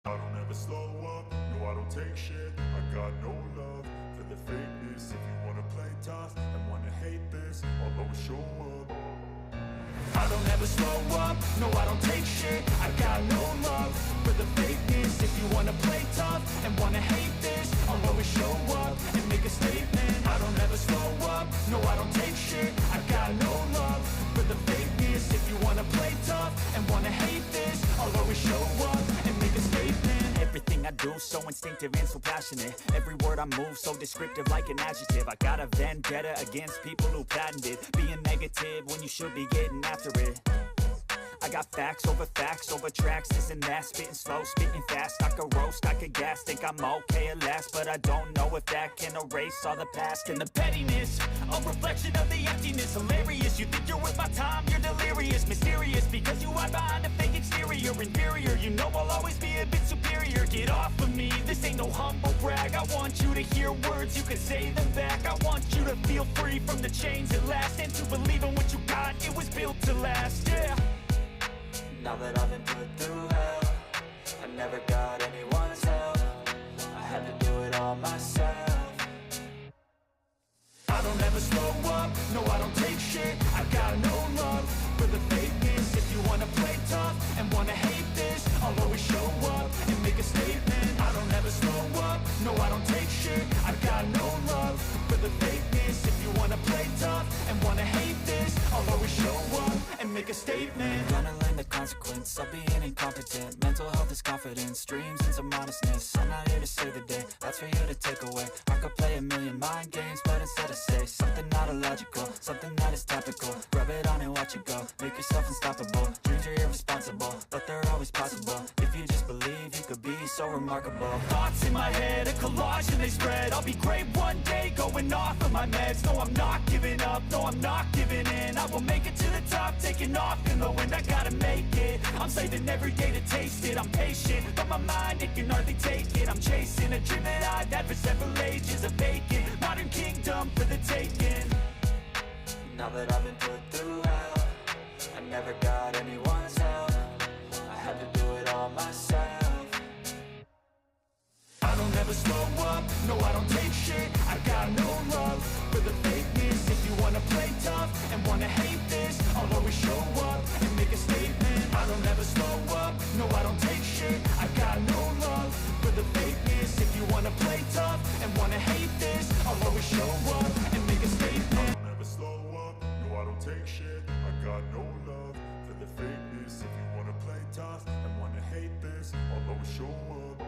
I don't ever slow up, no I don't take shit. I got no love for the fakeness. If you wanna play tough and wanna hate this, I'll always show up. I don't ever slow up, no I don't take shit. I got no love for the fakeness. If you wanna play tough and wanna hate this, I'll always show up and make a statement. I don't ever slow up, no I don't take shit. I got no love for the fakeness. If you wanna play tough and wanna hate this, I'll always show up and make a statement. Everything I do so instinctive and so passionate. Every word I move so descriptive like an adjective. I got a vendetta against people who patented being negative when you should be getting after it. I got facts over tracks, this and that. Spitting slow, spitting fast, I could roast, I could gas. Think I'm okay at last, but I don't know if that can erase all the past. And the pettiness, a reflection of the emptiness. Hilarious, you think you're worth my time, you're delirious. Mysterious, because you hide behind a fake exterior. Inferior, you know I'll always be a bit superior. Get off of me, this ain't no humble brag. I want you to hear words, you can say them back. I want you to feel free from the chains at last, and to believe in what you got, it was built to last, yeah. Now that I've been put through hell, I never got anyone's help. I had to do it all myself. I don't ever slow up, no I don't take shit. I got no love for the fakeness. If you wanna play tough and wanna hate this, I'll always show up and make a statement. I don't ever slow up, no I don't take shit. I got no love for the fakeness. If you wanna play tough and wanna hate this, I'll always show up and make a statement. Gonna learn the consequence of being incompetent. Mental health is confidence, dreams and some honestness. I'm not here to save the day, that's for you to take away. I could play a million mind games, but instead I say something not illogical, something that is topical. Rub it on and watch it go, make yourself unstoppable. Dreams are irresponsible, but they're always possible. If you just believe, you could be so remarkable. Thoughts in my head, a collage and they spread. I'll be great one day, going off of my meds. No, I'm not giving up, no, I'm not giving in. I will make it to the top, taking off in the wind. I gotta make it, I'm saving every day to taste it. I'm patient, but my mind, it can hardly take it. I'm chasing a dream that I've had for several ages. A vacant, modern kingdom for the taking. Now that I've been put through hell, I never got anyone's help. I had to do it all myself. I don't ever slow up, no I don't take shit. I got no love for the fakeness. If you wanna play tough and wanna hate this, I'll always show up and make a statement. I don't ever slow up, no I don't take shit. I got no love for the fakeness. If you wanna play tough and wanna hate this, I'll always show up and make a statement. I don't ever slow up, no I don't take shit. I got no love for the fakeness. If you wanna play tough and wanna hate this, I'll always show up.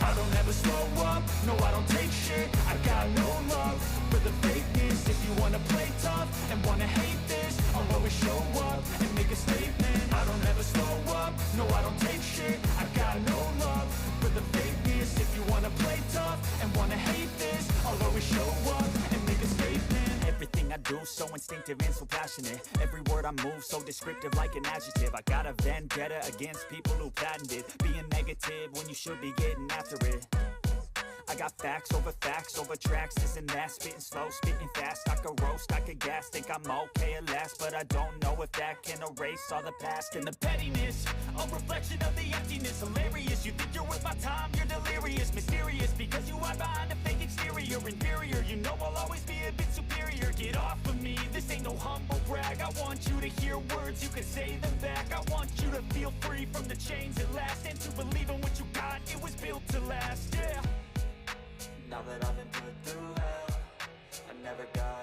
I don't ever slow up, no I don't take shit. I got no love for the fakeness. If you wanna play tough and wanna hate this, I'll always show up and make a statement. I don't ever slow up, no I don't take shit. I got no love for the fakeness. If you wanna play tough and wanna hate this, I'll always show up and make a statement. Everything I do so instinctive and so passionate. Every word I move so descriptive like an adjective. I got a vendetta against people who patented being negative when you should be getting after it. I got facts over tracks, this and that. Spitting slow, spitting fast, I could roast, I could gas. Think I'm okay at last, but I don't know if that can erase all the past. And the pettiness, a reflection of the emptiness. Hilarious, you think you're worth my time, you're delirious. Mysterious, because you hide behind a fake exterior. Inferior, you know I'll always be a bit superior. Get off of me, this ain't no humble brag. I want you to hear words, you can say them back. I want you to feel free from the chains at last, and to believe in what you got, it was built to last, yeah. Now that I've been put through hell, I never got